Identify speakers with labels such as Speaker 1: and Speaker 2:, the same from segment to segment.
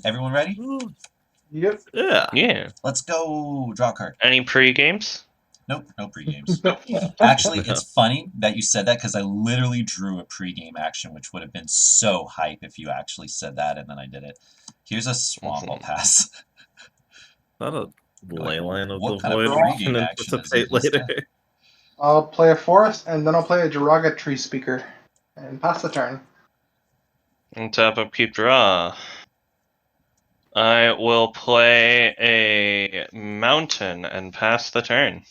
Speaker 1: everyone ready?
Speaker 2: Yep.
Speaker 3: Yeah.
Speaker 1: Let's go draw a card.
Speaker 3: Any pre-games?
Speaker 1: Nope, no pre-games. Actually, it's funny that you said that because I literally drew a pre-game action, which would have been so hype if you actually said that and then I did it. Here's a swamp I'll pass.
Speaker 4: Not a Leyline of
Speaker 1: What
Speaker 4: the
Speaker 1: kind of
Speaker 4: Void we
Speaker 1: pre-game
Speaker 4: can
Speaker 1: action is
Speaker 4: anticipate
Speaker 1: it
Speaker 4: later.
Speaker 1: instead?
Speaker 2: I'll play a forest, and then I'll play a derogatory speaker, and pass the turn.
Speaker 3: And tap up, keep draw. I will play a mountain and pass the turn.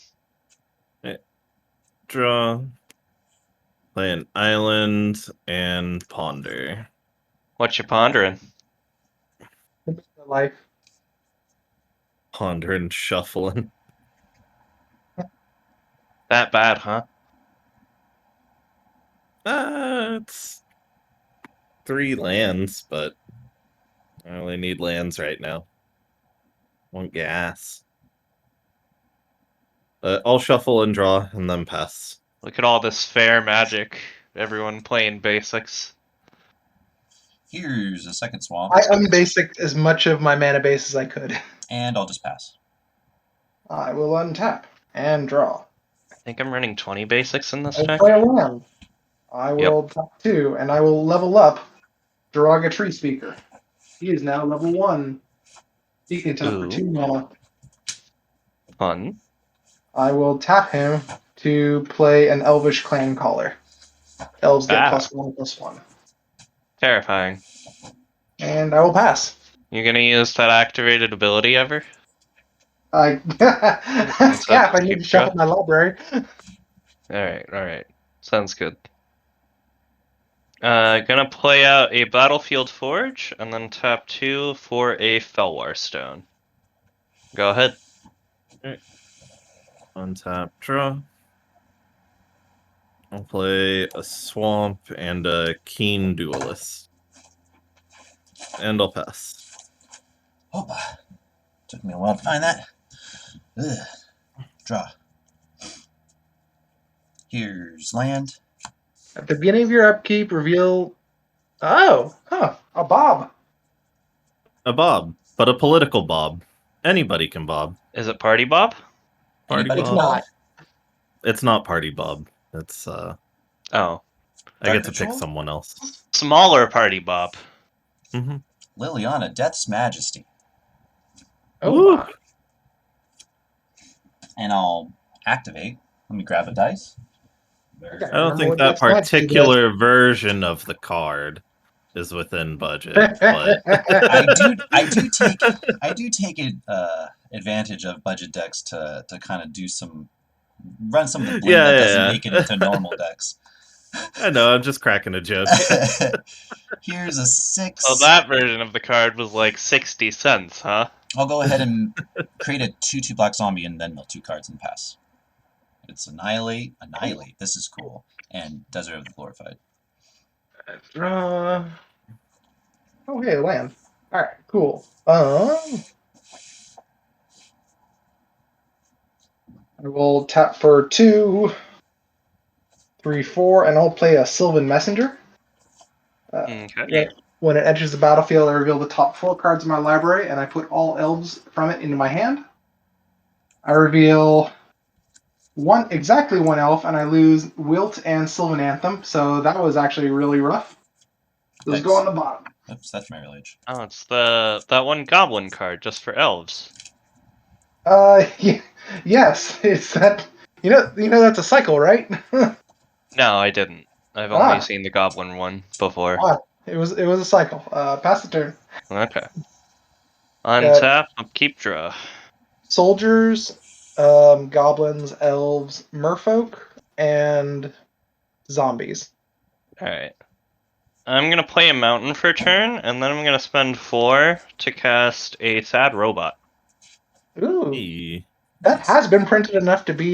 Speaker 4: Draw. Play an island and ponder.
Speaker 3: What you pondering?
Speaker 2: Life.
Speaker 4: Ponder and shuffling.
Speaker 3: That bad, huh?
Speaker 4: It's 3 lands, but I only need lands right now. Want gas. I'll shuffle and draw and then pass.
Speaker 3: Look at all this fair magic. Everyone playing basics.
Speaker 1: Here's a second swamp.
Speaker 2: I unbasic as much of my mana base as I could.
Speaker 1: And I'll just pass.
Speaker 2: I will untap and draw.
Speaker 3: I think I'm running 20 basics in this
Speaker 2: I'll
Speaker 3: deck.
Speaker 2: play a land. I will tap 2, and I will level up Derogatory Speaker. He is now level 1. He can tap for 2 mana.
Speaker 3: Fun.
Speaker 2: I will tap him to play an Elvish Clan Caller. Elves get +1/+1.
Speaker 3: Terrifying.
Speaker 2: And I will pass.
Speaker 3: You gonna use that activated ability ever?
Speaker 2: Scap, I need to shuffle my library.
Speaker 3: Alright. Sounds good. Gonna play out a Battlefield Forge, and then tap 2 for a Felwar Stone. Go ahead.
Speaker 4: Untap, draw. I'll play a swamp and a keen duelist. And I'll pass.
Speaker 1: Opa. Took me a while to find that. Ugh. Draw. Here's land.
Speaker 2: At the beginning of your upkeep, reveal... a Bob.
Speaker 4: A Bob, but a political Bob. Anybody can Bob.
Speaker 3: Is it Party Bob?
Speaker 4: Party
Speaker 1: Anybody
Speaker 4: Bob.
Speaker 1: can Bob?
Speaker 4: It's not Party Bob. It's
Speaker 3: Oh.
Speaker 4: I get to
Speaker 1: Control?
Speaker 4: pick someone else.
Speaker 3: Smaller Party Bob.
Speaker 4: Mm-hmm.
Speaker 1: Liliana, Death's Majesty.
Speaker 2: Oh,
Speaker 1: And I'll activate. Let me grab a dice.
Speaker 2: Okay.
Speaker 4: I don't think
Speaker 2: what
Speaker 4: that
Speaker 2: Death's Majesty
Speaker 4: particular version of the card is within budget. But
Speaker 1: I do take advantage of budget decks to kind of run some of the bling that doesn't make it into normal decks.
Speaker 4: I know, I'm just cracking a joke.
Speaker 1: Here's a 6.
Speaker 3: Oh, that version of the card was like 60 cents, huh?
Speaker 1: I'll go ahead and create a 2/2 black zombie and then mill 2 cards and pass. It's Annihilate. This is cool. And Desert of the Glorified.
Speaker 2: Draw. Oh, hey, land. All right, cool. I will tap for 2, 3, 4, and I'll play a Sylvan Messenger.
Speaker 3: Okay.
Speaker 2: When it enters the battlefield, I reveal the top 4 cards of my library, and I put all elves from it into my hand. I reveal exactly one elf, and I lose Wilt and Sylvan Anthem, so that was actually really rough. Those go on the bottom.
Speaker 1: Oops, that's my village.
Speaker 3: Oh, it's that one goblin card just for elves.
Speaker 2: Yes, it's that. You know that's a cycle, right?
Speaker 3: No, I didn't. I've only seen the goblin one before.
Speaker 2: It was a cycle. Pass the turn.
Speaker 3: Okay. Untap, keep draw.
Speaker 2: Soldiers, goblins, elves, merfolk, and zombies.
Speaker 3: Alright. I'm gonna play a mountain for a turn, and then I'm gonna spend 4 to cast a sad robot.
Speaker 2: Ooh,
Speaker 4: Hey.
Speaker 2: that has been printed enough to be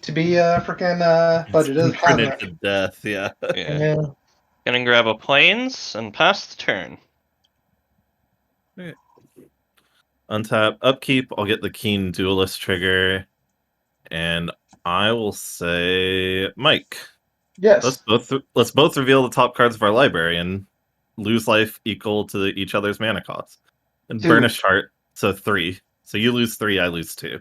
Speaker 2: freaking budget.
Speaker 4: It's printed to death, yeah.
Speaker 3: Yeah. Gonna grab a plains and pass the turn.
Speaker 4: Untap, upkeep, I'll get the keen duelist trigger, and I will say Mike.
Speaker 2: Yes.
Speaker 4: Let's both reveal the top cards of our library and lose life equal to each other's mana cost. And
Speaker 2: 2.
Speaker 4: Burnish Heart, so 3. So you lose 3, I lose 2.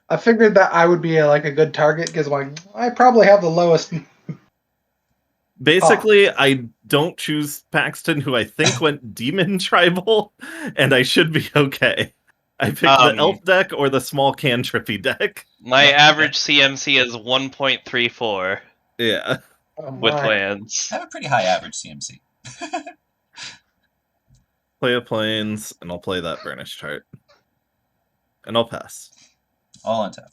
Speaker 2: I figured that I would be like a good target because I probably have the lowest.
Speaker 4: Basically, I don't choose Paxton, who I think went Demon Tribal, and I should be okay. I picked the Elf deck or the small cantrippy deck.
Speaker 3: My average CMC is 1.34
Speaker 4: Yeah.
Speaker 3: with lands.
Speaker 1: I have a pretty high average CMC.
Speaker 4: Play a Plains, and I'll play that Burnish Chart. And I'll pass.
Speaker 1: All untap.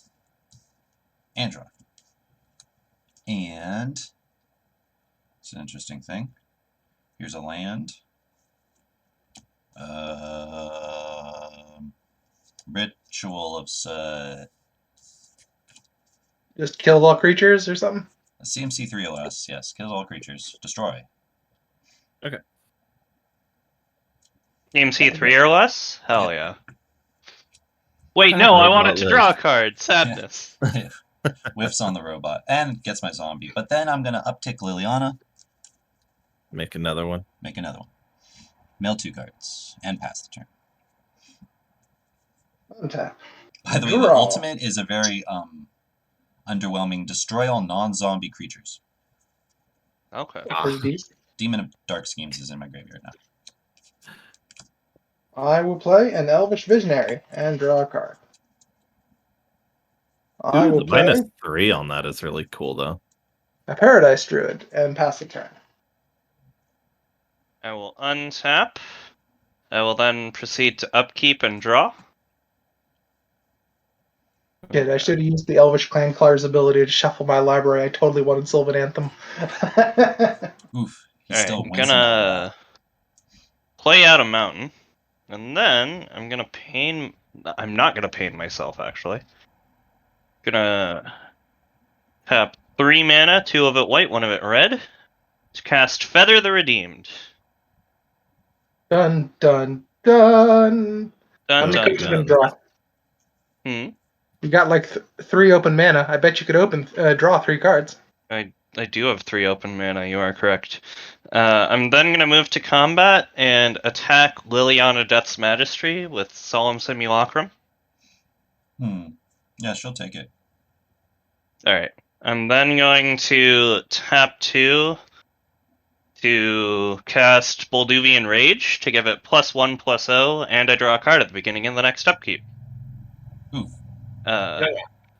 Speaker 1: And draw. And it's an interesting thing. Here's a land. Ritual of
Speaker 2: Just kill all creatures or something?
Speaker 1: CMC 3 or less, yes. Kills all creatures. Destroy.
Speaker 4: Okay.
Speaker 3: CMC 3 or less? Hell yeah. Wait, no, I wanted to draw a card. Sadness.
Speaker 1: Whiffs on the robot. And gets my zombie. But then I'm going to uptick Liliana.
Speaker 4: Make another one.
Speaker 1: Make another one. Mill 2 cards. And pass the turn.
Speaker 2: Untap.
Speaker 1: By the way, the ultimate is a very underwhelming. Destroy all non-zombie creatures.
Speaker 3: Okay.
Speaker 1: Demon of Dark Schemes is in my graveyard now.
Speaker 2: I will play an Elvish Visionary and draw a card. I will
Speaker 4: the
Speaker 2: play
Speaker 4: -3 on that is really cool, though.
Speaker 2: a Paradise Druid and pass the turn.
Speaker 3: I will untap. I will then proceed to upkeep and draw.
Speaker 2: Shit, I should have used the Elvish Clanclar's ability to shuffle my library. I totally wanted Sylvan Anthem.
Speaker 1: Oof. He's
Speaker 3: Alright,
Speaker 1: still
Speaker 3: I'm
Speaker 1: wincing over
Speaker 3: gonna play out a mountain. And then I'm gonna pain. I'm not gonna pain myself, actually. Gonna tap 3 mana, 2 of it white, 1 of it red, to cast Feather the Redeemed.
Speaker 2: Dun dun dun.
Speaker 3: Dun,
Speaker 2: How many
Speaker 3: dun,
Speaker 2: cards you
Speaker 3: dun.
Speaker 2: can draw? You got like 3 open mana. I bet you could draw 3 cards.
Speaker 3: I do have 3 open mana, you are correct. I'm then going to move to combat and attack Liliana Death's Magistry with Solemn Simulacrum.
Speaker 1: Yeah, she'll take it.
Speaker 3: Alright. I'm then going to tap 2 to cast Bolduvian Rage to give it +1/+0, and I draw a card at the beginning of the next upkeep.
Speaker 1: Oof.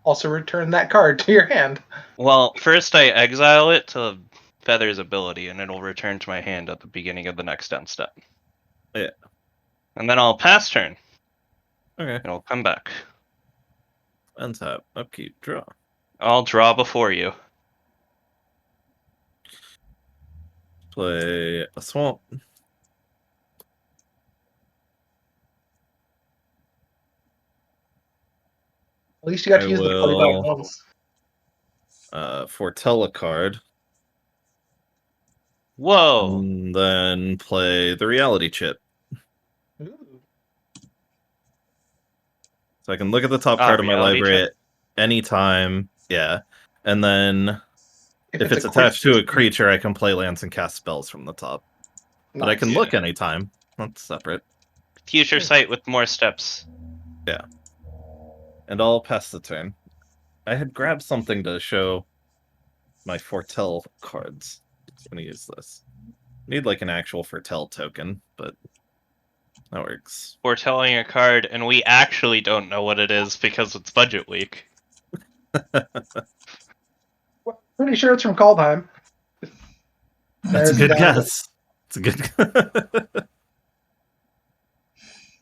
Speaker 2: Also return that card to your hand.
Speaker 3: Well, first I exile it to Feather's ability, and it'll return to my hand at the beginning of the next end step.
Speaker 4: Yeah.
Speaker 3: And then I'll pass turn.
Speaker 4: Okay.
Speaker 3: It'll come back.
Speaker 4: Untap. Upkeep. Draw.
Speaker 3: I'll draw before you.
Speaker 4: Play a swamp.
Speaker 2: At least you got to use the polygon once.
Speaker 4: Foretell a card.
Speaker 3: Whoa!
Speaker 4: And then play the reality chip.
Speaker 2: Ooh.
Speaker 4: So I can look at the top card of my library at any time. Yeah. And then if it's attached to a creature, I can play lands and cast spells from the top. But I can look anytime. That's separate.
Speaker 3: Future sight with more steps.
Speaker 4: Yeah. And I'll pass the turn. I had grabbed something to show my foretell cards. I'm gonna use this. Need like an actual foretell token, but that works.
Speaker 3: Foretelling a card, and we actually don't know what it is because it's budget week.
Speaker 2: Well, pretty sure it's from Kaldheim.
Speaker 4: That's a good guess. It's a good.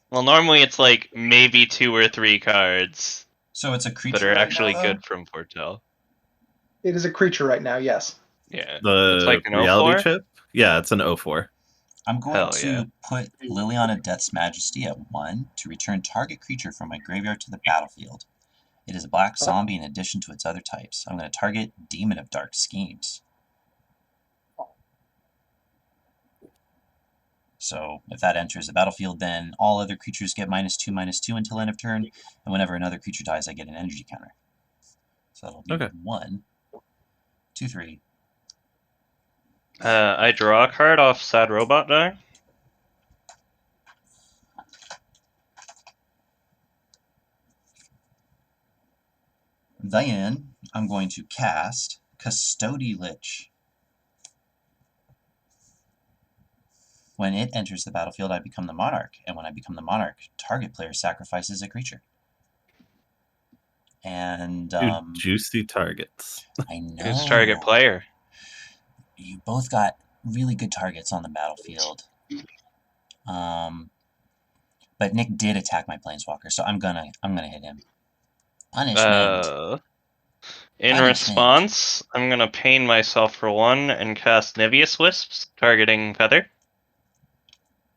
Speaker 3: Well, normally it's like maybe 2 or 3 cards.
Speaker 1: So it's a creature
Speaker 3: that are actually
Speaker 1: right now,
Speaker 3: good from Foretell.
Speaker 2: It is a creature right now, yes.
Speaker 3: Yeah.
Speaker 4: The
Speaker 3: it's like an
Speaker 4: reality
Speaker 3: 04?
Speaker 4: chip? Yeah, it's an 04.
Speaker 1: I'm going to put Liliana Death's Majesty at 1 to return target creature from my graveyard to the battlefield. It is a black zombie in addition to its other types. I'm going to target Demon of Dark Schemes. So if that enters the battlefield, then all other creatures get -2/-2 until end of turn, and whenever another creature dies, I get an energy counter. So that'll be 1, 2, 3.
Speaker 3: I draw a card off Sad Robot die.
Speaker 1: Then I'm going to cast Custodi Lich. When it enters the battlefield, I become the monarch, and when I become the monarch, target player sacrifices a creature. And
Speaker 4: Juicy targets.
Speaker 1: I know.
Speaker 3: Who's target player?
Speaker 1: You both got really good targets on the battlefield. But Nick did attack my planeswalker, so I'm gonna hit him. Punishment.
Speaker 3: In
Speaker 1: Punishment.
Speaker 3: response, I'm gonna pain myself for 1 and cast Niveus Wisps, targeting Feather.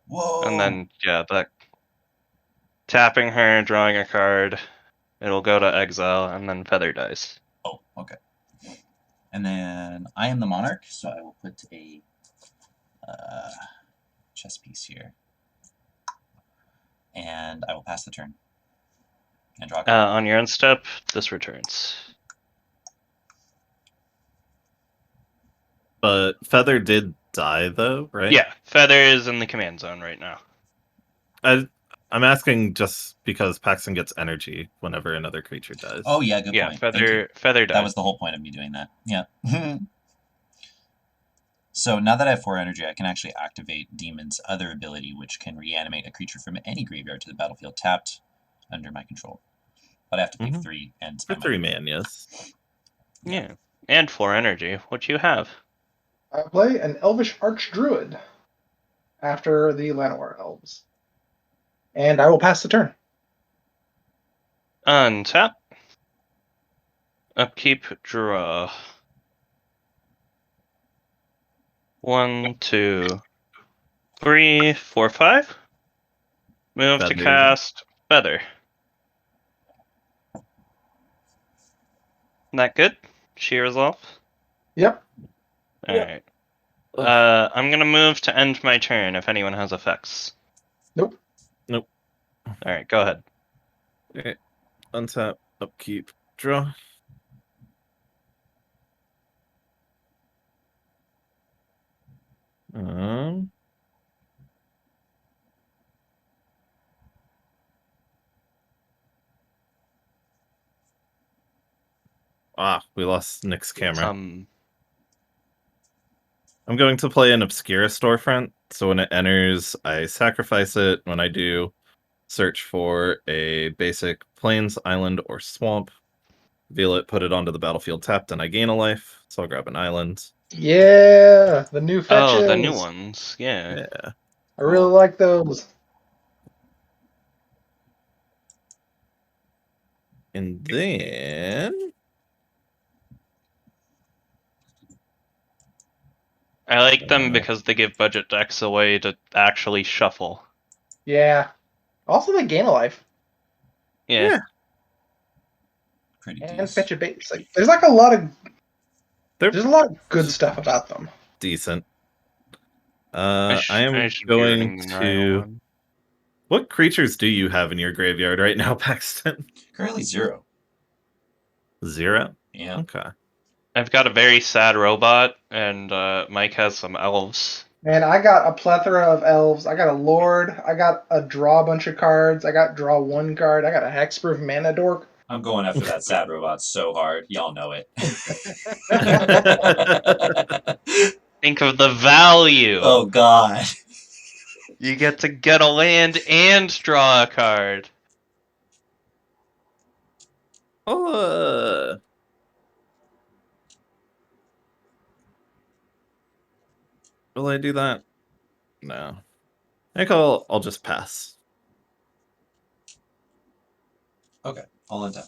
Speaker 1: Whoa.
Speaker 3: And then, yeah, that tapping her, drawing a card, it'll go to exile, and then Feather dies.
Speaker 1: Oh, okay. And then I am the monarch, so I will put a chess piece here. And I will pass the turn. And draw a card.
Speaker 3: On your end step, this returns.
Speaker 4: But Feather did die, though, right?
Speaker 3: Yeah, Feather is in the command zone right now.
Speaker 4: I'm asking just because Paxton gets energy whenever another creature dies.
Speaker 1: Oh, yeah, good point.
Speaker 3: Feather died.
Speaker 1: That was the whole point of me doing that. Yeah. So now that I have 4 energy, I can actually activate Demon's other ability, which can reanimate a creature from any graveyard to the battlefield tapped under my control. But I have to pay 3 and
Speaker 4: For
Speaker 1: spend
Speaker 4: 3
Speaker 1: money.
Speaker 4: mana, yes.
Speaker 3: Yeah. And 4 energy. What you have?
Speaker 2: I play an Elvish Archdruid after the Llanowar Elves. And I will pass the turn.
Speaker 3: Untap. Upkeep, draw. 1, 2, 3, 4, 5. Move to
Speaker 4: Feather.
Speaker 3: cast Feather. That good? She resolve?
Speaker 2: Yep.
Speaker 3: Alright. I'm gonna move to end my turn if anyone has effects.
Speaker 2: Nope.
Speaker 3: Alright, go ahead.
Speaker 4: Okay. Untap, upkeep, draw. We lost Nick's camera. I'm going to play an Obscura storefront, so when it enters, I sacrifice it. When I do, search for a basic plains, island, or swamp. Reveal it, put it onto the battlefield tapped, and I gain a life, so I'll grab an island.
Speaker 2: Yeah, the new fetches.
Speaker 3: Oh, the new ones, yeah.
Speaker 4: Yeah.
Speaker 2: I really like those.
Speaker 4: And then...
Speaker 3: I like them because they give budget decks a way to actually shuffle.
Speaker 2: Yeah. Also, they gain a life.
Speaker 3: Yeah.
Speaker 1: Pretty
Speaker 2: And
Speaker 1: decent.
Speaker 2: fetch a base. Like, there's like a lot of good stuff about them.
Speaker 4: Decent.
Speaker 3: I
Speaker 4: am
Speaker 3: should
Speaker 4: going
Speaker 3: be
Speaker 4: to... What creatures do you have in your graveyard right now, Paxton?
Speaker 1: Currently 0.
Speaker 4: 0?
Speaker 1: Yeah.
Speaker 4: Okay.
Speaker 3: I've got a very sad robot, and Mike has some elves.
Speaker 2: Man, I got a plethora of elves. I got a lord. I got a draw bunch of cards. I got draw 1 card. I got a hexproof mana dork.
Speaker 1: I'm going after that sad robot so hard. Y'all know it.
Speaker 3: Think of the value.
Speaker 1: Oh, God.
Speaker 3: You get to get a land and draw a card.
Speaker 4: Will I do that? No. I think I'll just pass.
Speaker 1: Okay, all in time.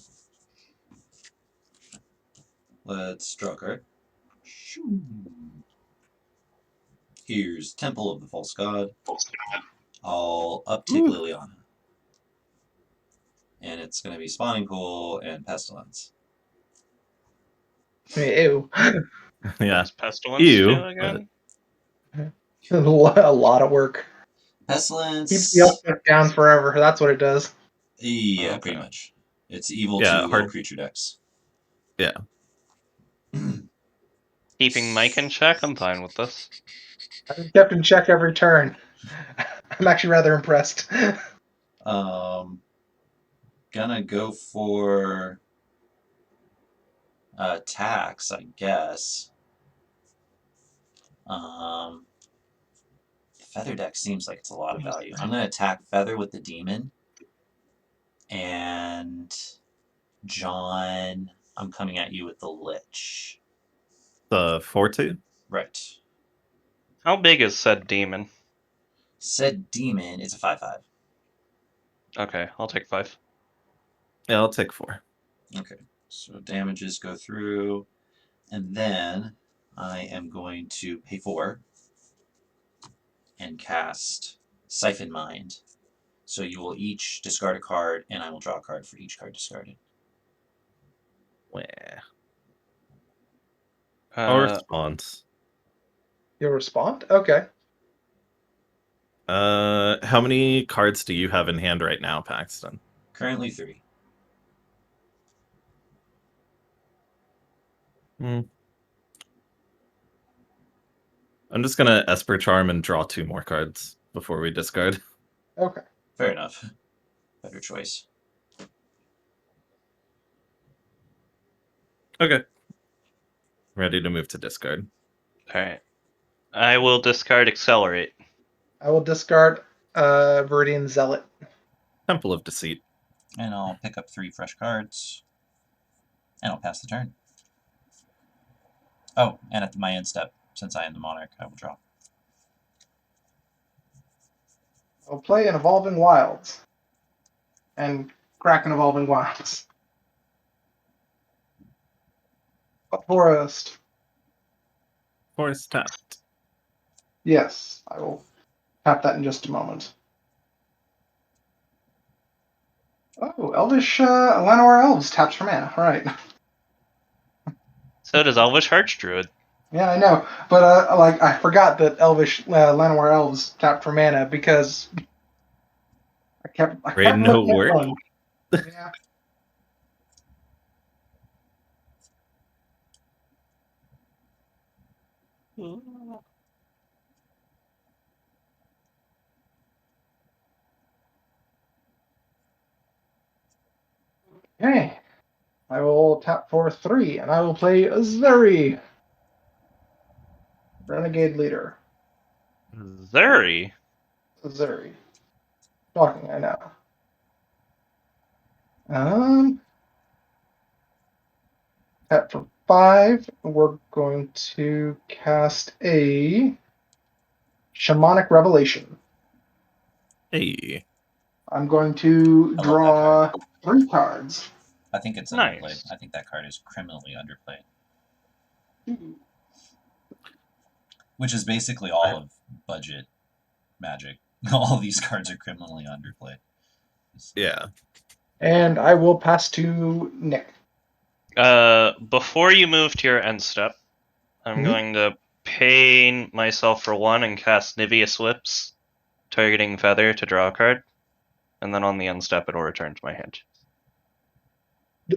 Speaker 1: Let's draw a card. Here's Temple of the False God. I'll uptick Liliana. And it's going to be Spawning Pool and Pestilence.
Speaker 2: Ew.
Speaker 4: Yeah.
Speaker 3: What's Pestilence do again?
Speaker 2: A lot of work.
Speaker 1: Pestilence.
Speaker 2: Keeps the uptick down forever. That's what it does.
Speaker 1: Yeah,
Speaker 3: Okay.
Speaker 1: pretty much. It's evil
Speaker 4: Yeah,
Speaker 1: to
Speaker 4: hard
Speaker 1: low creature decks.
Speaker 4: Yeah.
Speaker 3: Keeping Mike in check, I'm fine with this.
Speaker 2: I've kept in check every turn. I'm actually rather impressed.
Speaker 1: Gonna go for tax, I guess. Feather deck seems like it's a lot of value. I'm gonna attack Feather with the demon, and John, I'm coming at you with the Lich.
Speaker 4: The 4/2?
Speaker 1: Right.
Speaker 3: How big is said demon?
Speaker 1: Said demon, it's a 5/5.
Speaker 3: Okay, I'll take 5.
Speaker 4: Yeah, I'll take 4.
Speaker 1: Okay, so damages go through, and then I am going to pay 4 and cast Siphon Mind. So you will each discard a card, and I will draw a card for each card discarded.
Speaker 4: I'll respond.
Speaker 2: You'll respond? Okay.
Speaker 4: How many cards do you have in hand right now, Paxton?
Speaker 1: Currently 3.
Speaker 4: I'm just gonna Esper Charm and draw 2 more cards before we discard.
Speaker 2: Okay.
Speaker 1: Fair enough. Better choice.
Speaker 4: Okay. Ready to move to discard.
Speaker 3: Alright. I will discard Accelerate.
Speaker 2: I will discard Viridian Zealot.
Speaker 4: Temple of Deceit.
Speaker 1: And I'll pick up 3 fresh cards. And I'll pass the turn. Oh, and at my end step, since I am the Monarch, I will draw.
Speaker 2: I'll play an Evolving Wilds. And crack an Evolving Wilds. Forest.
Speaker 4: Forest tapped.
Speaker 2: Yes, I will tap that in just a moment. Oh, Elvish Llanowar Elves taps for mana. Right.
Speaker 3: So does Elvish Archdruid.
Speaker 2: Yeah, I know, but I forgot that Elvish Llanowar Elves tapped for mana because I kept
Speaker 4: Raid no
Speaker 2: looking at
Speaker 4: work.
Speaker 2: them. Yeah. Okay. I will tap for 3, and I will play Zeri, Renegade Leader.
Speaker 3: Zeri.
Speaker 2: Zeri. Talking, I know. Tap for 5. We're going to cast a Shamanic Revelation.
Speaker 4: Hey.
Speaker 2: I'm going to
Speaker 1: I love that
Speaker 2: draw 3 cards.
Speaker 1: I think it's
Speaker 3: Nice.
Speaker 1: underplayed. I think that card is criminally underplayed. Which is basically all of budget Magic. All of these cards are criminally underplayed.
Speaker 4: Yeah.
Speaker 2: And I will pass to Nick.
Speaker 3: Before you move to your end step, I'm
Speaker 2: Mhm.
Speaker 3: going to pay myself for 1 and cast Niveus Whips, targeting Feather to draw a card. And then on the end step, it'll return to my hand.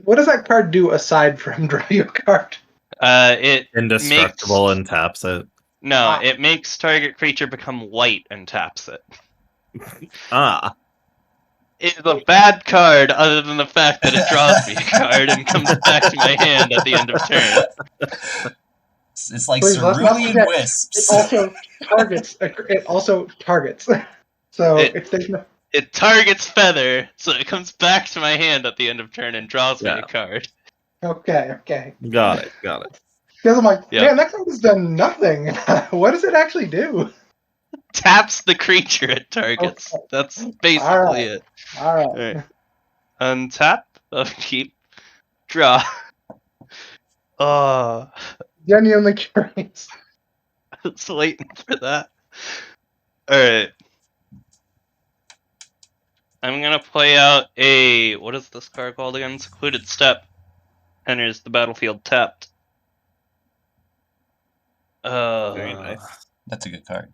Speaker 2: What does that card do aside from draw you a card?
Speaker 3: It
Speaker 4: Indestructible
Speaker 3: makes...
Speaker 4: and taps it.
Speaker 3: No, it makes target creature become white and taps it.
Speaker 4: Ah.
Speaker 3: It's a bad card, other than the fact that it draws me a card and comes back to my hand at the end of turn.
Speaker 1: It's like
Speaker 2: Please, let's not
Speaker 1: cerulean
Speaker 2: forget,
Speaker 1: wisps.
Speaker 2: It also targets. It also targets. So if there's no.
Speaker 3: It targets Feather, so it comes back to my hand at the end of turn and draws me
Speaker 4: Yeah.
Speaker 3: a card.
Speaker 2: Okay.
Speaker 4: Got it.
Speaker 2: Because I'm like,
Speaker 3: Yep.
Speaker 2: man, that card has done nothing. What does it actually do?
Speaker 3: Taps the creature it targets.
Speaker 2: Okay.
Speaker 3: That's basically it.
Speaker 2: All right.
Speaker 3: Alright. Untap, upkeep, draw. Oh,
Speaker 2: Genuinely curious.
Speaker 3: I was waiting for that. Alright. I'm gonna play out a... What is this card called again? Secluded Step. Enters the battlefield tapped.
Speaker 4: Very nice.
Speaker 1: That's a good card.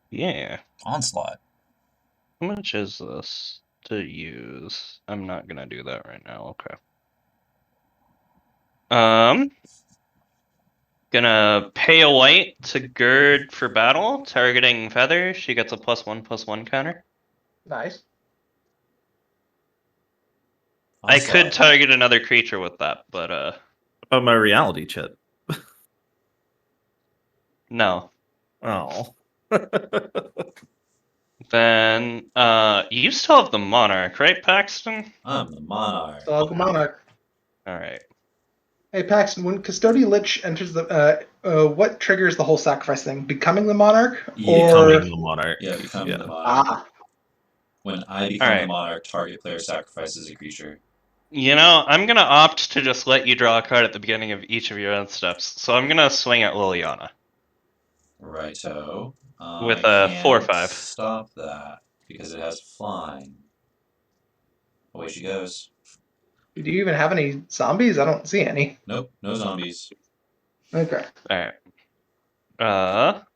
Speaker 3: Yeah.
Speaker 1: Onslaught.
Speaker 3: How much is this to use? I'm not gonna do that right now. Okay. Gonna pay a white to Gird for battle, targeting Feather. She gets a +1/+1 counter.
Speaker 2: Nice.
Speaker 3: I could
Speaker 1: Onslaught.
Speaker 3: target another creature with that, but
Speaker 4: Oh, my reality chip.
Speaker 3: no.
Speaker 4: Oh.
Speaker 3: Then you still have the Monarch, right, Paxton?
Speaker 1: I'm the monarch.
Speaker 2: Dog Monarch.
Speaker 3: Alright.
Speaker 2: Hey Paxton, when Custodi Lich enters the what triggers the whole sacrifice thing? Becoming the monarch,
Speaker 1: Yeah.
Speaker 2: or
Speaker 4: Becoming the monarch.
Speaker 1: Yeah, becoming the monarch.
Speaker 2: ah,
Speaker 1: When I become the
Speaker 3: Alright.
Speaker 1: monarch, target player sacrifices a creature.
Speaker 3: You know, I'm gonna opt to just let you draw a card at the beginning of each of your own steps. So I'm gonna swing at Liliana.
Speaker 1: Righto.
Speaker 3: With
Speaker 1: I
Speaker 3: a
Speaker 1: can't
Speaker 3: 4/5.
Speaker 1: stop that because it has flying. Away she goes.
Speaker 2: do you even have any zombies? I don't see any.
Speaker 1: Nope, no zombies.
Speaker 2: Okay.
Speaker 3: Alright.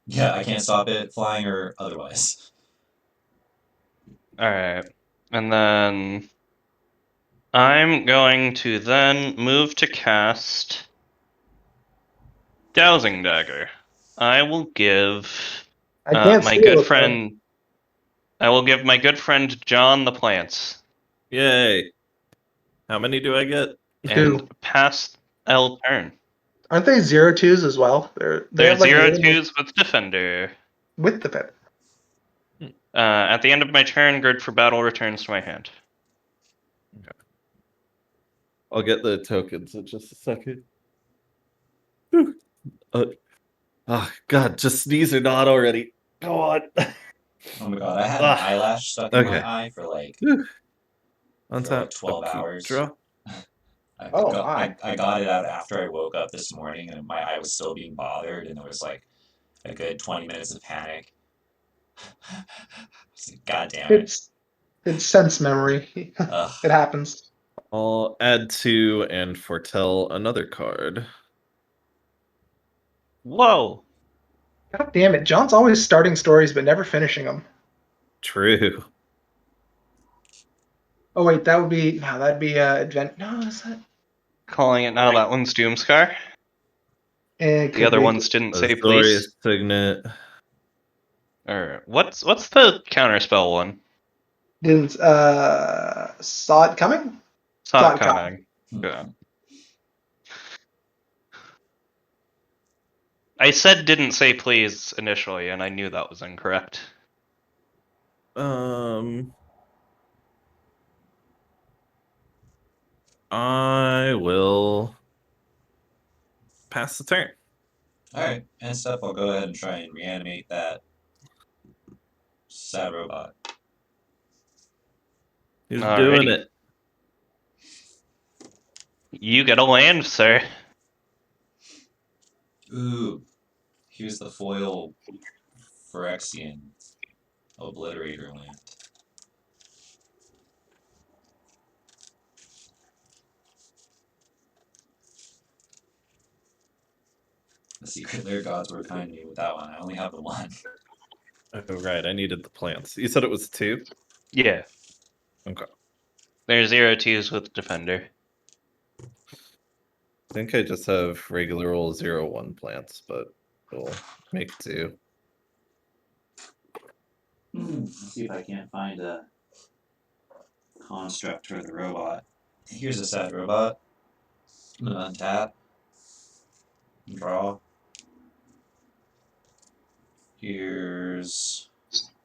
Speaker 1: Yeah, I can't stop it, flying or otherwise.
Speaker 3: Alright. And then I'm going to then move to cast Dowsing Dagger. I will give
Speaker 2: I can't
Speaker 3: my
Speaker 2: see
Speaker 3: good
Speaker 2: it.
Speaker 3: friend. I will give my good friend John the plants
Speaker 4: Yay. How many do I get?
Speaker 3: and
Speaker 2: Two.
Speaker 3: pass L turn.
Speaker 2: Aren't they 0/2s as well? They
Speaker 3: They're
Speaker 2: have like
Speaker 3: 0/2s with Defender.
Speaker 2: with the pet.
Speaker 3: At the end of my turn, Gird for battle returns to my hand.
Speaker 4: I'll get the tokens in just a second. Oh, God, just sneeze or not already. Go on.
Speaker 1: Oh my god, I had an eyelash stuck in my eye for like,
Speaker 4: Untap,
Speaker 1: 12
Speaker 4: upkeep,
Speaker 1: hours.
Speaker 4: draw.
Speaker 1: I
Speaker 2: Oh,
Speaker 1: got,
Speaker 2: my.
Speaker 1: I got it out after I woke up this morning and my eye was still being bothered and there was like a good 20 minutes of panic. God damn it.
Speaker 2: It's sense memory.
Speaker 1: Ugh.
Speaker 2: It happens.
Speaker 4: I'll add 2 and foretell another card.
Speaker 3: Whoa!
Speaker 2: God damn it. John's always starting stories but never finishing them.
Speaker 4: True.
Speaker 2: Oh wait, that'd be advent. No, is that?
Speaker 3: Calling it now. That one's Doomscar.
Speaker 2: It
Speaker 3: The
Speaker 2: could
Speaker 3: other
Speaker 2: be.
Speaker 3: ones didn't say
Speaker 4: Azorius
Speaker 3: please.
Speaker 4: Signet.
Speaker 3: Or what's the counterspell one?
Speaker 2: Didn't saw it coming.
Speaker 3: Saw it
Speaker 2: coming.
Speaker 3: coming. Yeah. I said didn't say please initially, and I knew that was incorrect.
Speaker 4: I will pass the turn.
Speaker 1: Alright, and stuff, I'll go ahead and try and reanimate that sad robot.
Speaker 4: He's
Speaker 3: Alrighty.
Speaker 4: doing it.
Speaker 3: You get a land, sir.
Speaker 1: Ooh, here's the foil Phyrexian Obliterator land. The Secret Lair gods were kind to me with that one. I only have the one.
Speaker 4: Oh, right. I needed the plants. You said it was 2?
Speaker 3: Yeah.
Speaker 4: Okay.
Speaker 3: There's 0/2s with Defender.
Speaker 4: I think I just have regular old 0/1 plants, but we'll make 2.
Speaker 1: Let's see if I can't find a construct for the robot. Here's a sad robot. I'm gonna untap. Draw. Here's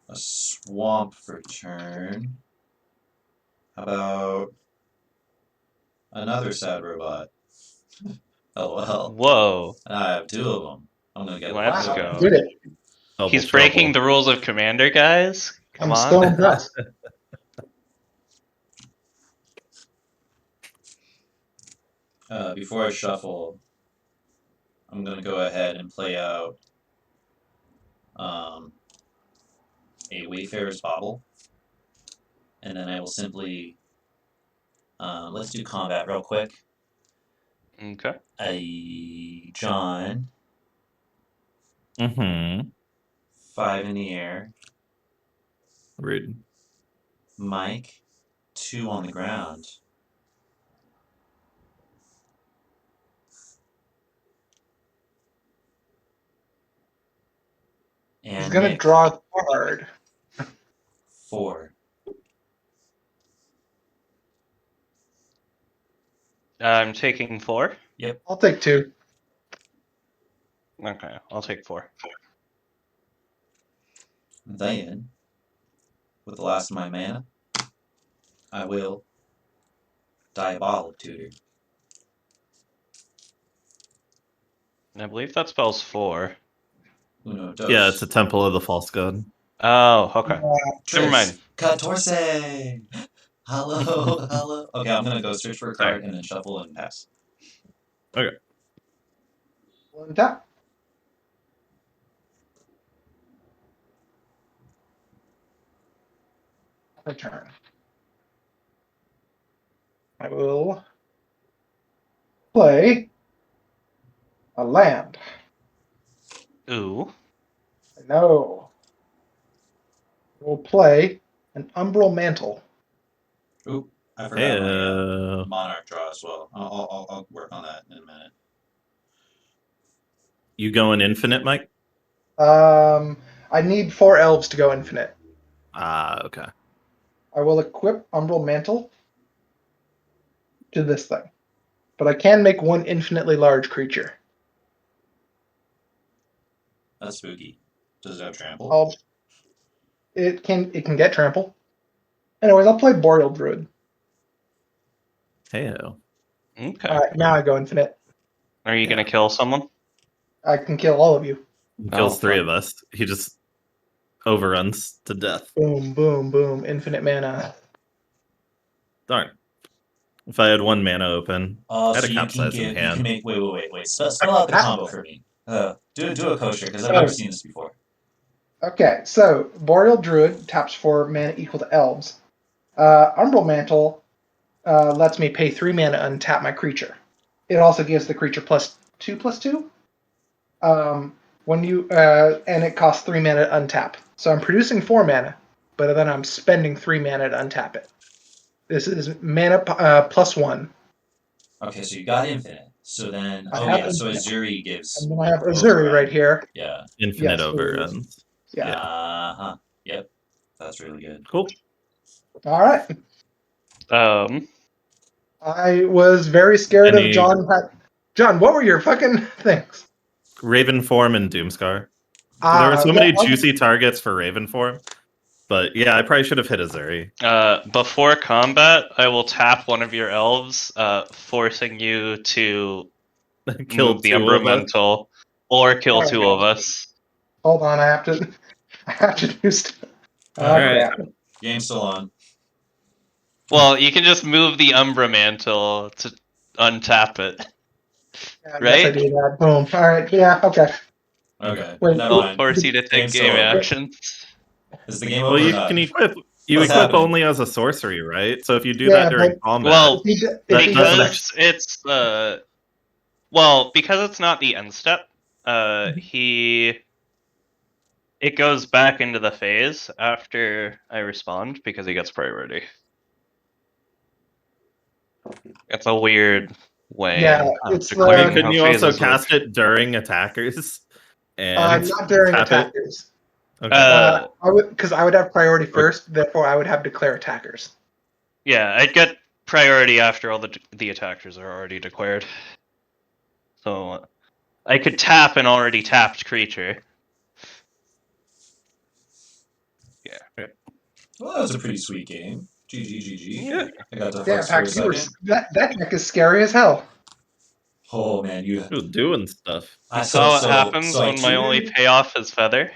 Speaker 1: a swamp for turn. How about another sad robot? LOL.
Speaker 3: Whoa.
Speaker 1: I have 2 of them. I'm gonna get
Speaker 3: Let's
Speaker 1: lucky,
Speaker 3: go.
Speaker 1: though.
Speaker 2: Did it.
Speaker 4: Double
Speaker 3: He's
Speaker 4: trouble.
Speaker 3: breaking the rules of Commander, guys. Come
Speaker 2: I'm
Speaker 3: on.
Speaker 2: still impressed.
Speaker 1: Before I shuffle, I'm gonna go ahead and play out a Wayfarer's Bauble, and then I will simply let's do combat real quick.
Speaker 3: Okay.
Speaker 1: A John,
Speaker 4: Mm-hmm.
Speaker 1: 5 in the air.
Speaker 4: Rude.
Speaker 1: Mike, 2 on the ground. And
Speaker 2: He's gonna
Speaker 1: Nick,
Speaker 2: draw a card.
Speaker 1: 4.
Speaker 3: I'm taking 4.
Speaker 1: Yep.
Speaker 2: I'll take 2.
Speaker 3: Okay, I'll take 4.
Speaker 1: Then, with the last of my mana, I will Diabolic Tutor.
Speaker 3: I believe that spells 4.
Speaker 1: Uno, dos.
Speaker 4: Yeah, it's a Temple of the False God.
Speaker 3: Oh, okay. Never
Speaker 1: Tris,
Speaker 3: mind.
Speaker 1: 14. Hello, hello. Okay, I'm gonna go search for a card and then shuffle and pass.
Speaker 4: Okay.
Speaker 2: One tap. My turn. I will play a land.
Speaker 3: Ooh.
Speaker 2: No. We'll play an Umbral Mantle.
Speaker 1: Oop, I
Speaker 4: Hey,
Speaker 1: forgot my Monarch draw as well. I'll work on that in a minute.
Speaker 4: you going infinite, Mike?
Speaker 2: I need 4 elves to go infinite.
Speaker 4: Ah, okay.
Speaker 2: I will equip Umbral Mantle to this thing. But I can make 1 infinitely large creature.
Speaker 1: That's spooky. Does it have trample?
Speaker 2: It can get trample. Anyways, I'll play Boreal Druid.
Speaker 4: Hey,
Speaker 3: Okay.
Speaker 2: Alright, now I go infinite.
Speaker 3: Are you gonna kill someone?
Speaker 2: I can kill all of you.
Speaker 4: he kills
Speaker 3: Oh,
Speaker 4: 3
Speaker 3: fuck.
Speaker 4: of us. He just overruns to death.
Speaker 2: Boom, boom, boom. Infinite mana.
Speaker 4: Darn. If I had 1 mana open, I had
Speaker 1: So
Speaker 4: a
Speaker 1: you can
Speaker 4: capsize in
Speaker 1: give. You can
Speaker 4: hand.
Speaker 1: make. Wait. Spell out the combo for me. Do a kosher because I've never seen this before.
Speaker 2: Okay, so Boreal Druid taps for mana equal to elves. Umbral Mantle lets me pay 3 mana and untap my creature. It also gives the creature +2/+2. When you and it costs 3 mana to untap. So I'm producing 4 mana, but then I'm spending 3 mana to untap it. This is mana +1.
Speaker 1: Okay, so you got infinite. So then,
Speaker 2: I
Speaker 1: oh
Speaker 2: have
Speaker 1: yeah, so
Speaker 2: infinite.
Speaker 1: Azuri gives.
Speaker 2: And then I have Azuri right here.
Speaker 1: Yeah.
Speaker 4: Infinite
Speaker 2: Yes,
Speaker 4: overruns.
Speaker 2: Yeah.
Speaker 1: Uh-huh. Yep. That's really good.
Speaker 4: Cool.
Speaker 2: All right. I was very scared of John. John, what were your fucking things?
Speaker 4: Ravenform and Doomscar. There were so many juicy targets for Ravenform. But yeah, I probably should have hit Azuri.
Speaker 3: Before combat, I will tap one of your elves, forcing you to
Speaker 4: Kill
Speaker 3: move the
Speaker 4: 2
Speaker 3: Umbral
Speaker 4: of us.
Speaker 3: Mantle or kill
Speaker 2: Oh,
Speaker 3: 2
Speaker 2: God.
Speaker 3: of us.
Speaker 2: Hold on, I have to do stuff.
Speaker 4: Alright.
Speaker 2: Crap.
Speaker 1: Game's still on.
Speaker 3: Well, you can just move the Umbra Mantle to untap it.
Speaker 2: I
Speaker 3: Right?
Speaker 2: guess I do that. Boom. All right. Yeah. Okay.
Speaker 1: Okay.
Speaker 2: Wait,
Speaker 1: Never
Speaker 3: I'll
Speaker 1: mind.
Speaker 3: force you to take
Speaker 1: Game's still
Speaker 3: game
Speaker 1: over.
Speaker 3: actions.
Speaker 1: Is the game
Speaker 4: Well,
Speaker 1: over or
Speaker 4: you
Speaker 1: not?
Speaker 4: can equip. You
Speaker 1: What's
Speaker 4: equip
Speaker 1: happening?
Speaker 4: only as a sorcery, right? So if you do
Speaker 2: Yeah,
Speaker 4: that during
Speaker 2: but-
Speaker 4: combat,
Speaker 3: Well,
Speaker 2: If
Speaker 4: that
Speaker 2: he
Speaker 4: doesn't
Speaker 3: because it's well, because it's not the end step, it goes back into the phase after I respond because he gets priority. It's a weird way
Speaker 2: Yeah,
Speaker 3: of
Speaker 2: it's
Speaker 3: declaring
Speaker 4: couldn't
Speaker 3: how
Speaker 4: you also
Speaker 3: phases work.
Speaker 4: cast it during attackers? And
Speaker 2: not during
Speaker 4: tap it?
Speaker 2: attackers.
Speaker 4: Okay.
Speaker 2: I would have priority first. Therefore, I would have declare attackers.
Speaker 3: Yeah, I'd get priority after all the attackers are already declared. So I could tap an already tapped creature.
Speaker 1: Well, that was a pretty sweet game. GG.
Speaker 3: Yeah.
Speaker 1: I got to
Speaker 2: Yeah,
Speaker 1: flex for a
Speaker 2: Pax,
Speaker 1: second.
Speaker 2: that deck is scary as hell.
Speaker 1: Oh man, you.
Speaker 4: Ooh, doing stuff.
Speaker 3: You saw what happens
Speaker 1: I
Speaker 3: when my only
Speaker 1: tutored.
Speaker 3: payoff is feather.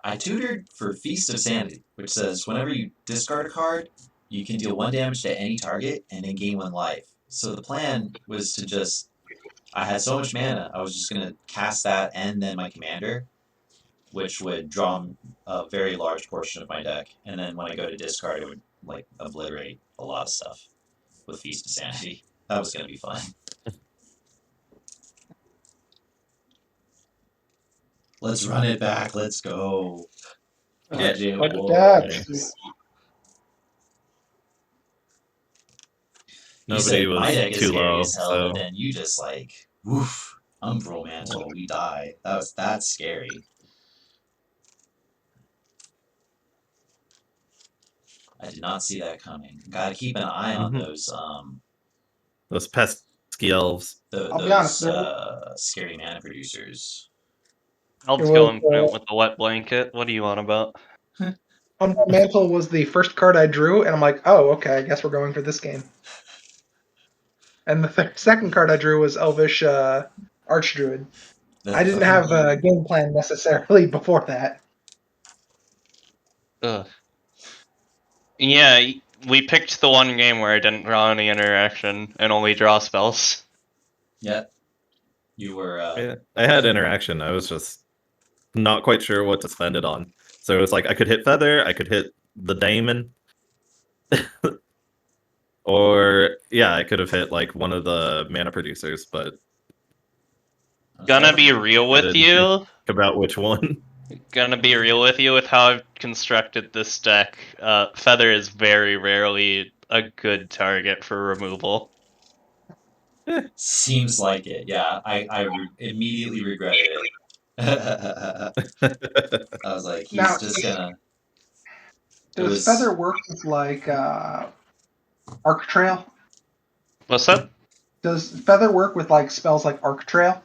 Speaker 1: I tutored for Feast of Sanity, which says whenever you discard a card, you can deal 1 damage to any target and then gain 1 life. So the plan was to just. I had so much mana, I was just gonna cast that and then my commander, which would draw a very large portion of my deck, and then when I go to discard, it would like obliterate a lot of stuff with Feast of Sanity. That was gonna be fun. Let's run it back. Let's go.
Speaker 4: Yeah.
Speaker 1: EDH
Speaker 2: What
Speaker 1: Warz.
Speaker 2: decks?
Speaker 1: You
Speaker 4: Nobody
Speaker 1: said my
Speaker 4: was
Speaker 1: deck is
Speaker 4: too
Speaker 1: scary
Speaker 4: low,
Speaker 1: as hell,
Speaker 4: so
Speaker 1: but then you just like, woof. Umbral Mantle, we die. That's scary. I did not see that coming. Gotta keep an eye on
Speaker 4: Those pesky elves.
Speaker 2: I'll be honest,
Speaker 1: those scary mana producers.
Speaker 3: I'll
Speaker 2: It
Speaker 3: just go
Speaker 2: was,
Speaker 3: infinite with the wet blanket. What are you on about?
Speaker 2: Umbral Mantle was the first card I drew, and I'm like, oh, okay, I guess we're going for this game. And the second card I drew was Elvish Archdruid. I didn't have a game plan necessarily before that.
Speaker 3: Ugh. Yeah, we picked the one game where I didn't draw any interaction and only draw spells.
Speaker 1: Yeah. You were.
Speaker 4: Yeah, I had interaction. I was just not quite sure what to spend it on. So it was like I could hit Feather, I could hit the Daemon, or yeah, I could have hit like one of the mana producers, but
Speaker 3: Gonna be real
Speaker 4: I
Speaker 3: with
Speaker 4: didn't
Speaker 3: you.
Speaker 4: think about which one.
Speaker 3: Gonna be real with you with how I've constructed this deck. Feather is very rarely a good target for removal.
Speaker 1: Seems like it. Yeah, immediately regretted it. I was like, he's
Speaker 2: Now,
Speaker 1: just gonna.
Speaker 2: does Feather work with like Arc Trail?
Speaker 3: What's that?
Speaker 2: Does Feather work with like spells like Arc Trail?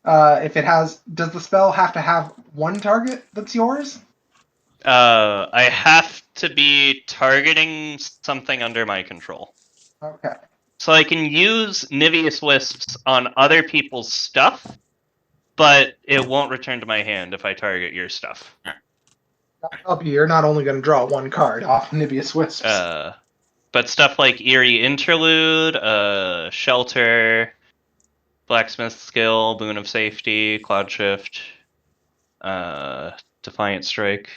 Speaker 2: If it has, does the spell have to have one target that's yours?
Speaker 3: I have to be targeting something under my control.
Speaker 2: Okay.
Speaker 3: So I can use Niveus Wisps on other people's stuff, but it won't return to my hand if I target your stuff.
Speaker 2: Help you. You're not only going to draw one card off Niveus Wisps.
Speaker 3: But stuff like Eerie Interlude, Shelter, Blacksmith Skill, Boon of Safety, Cloud Shift, Defiant Strike.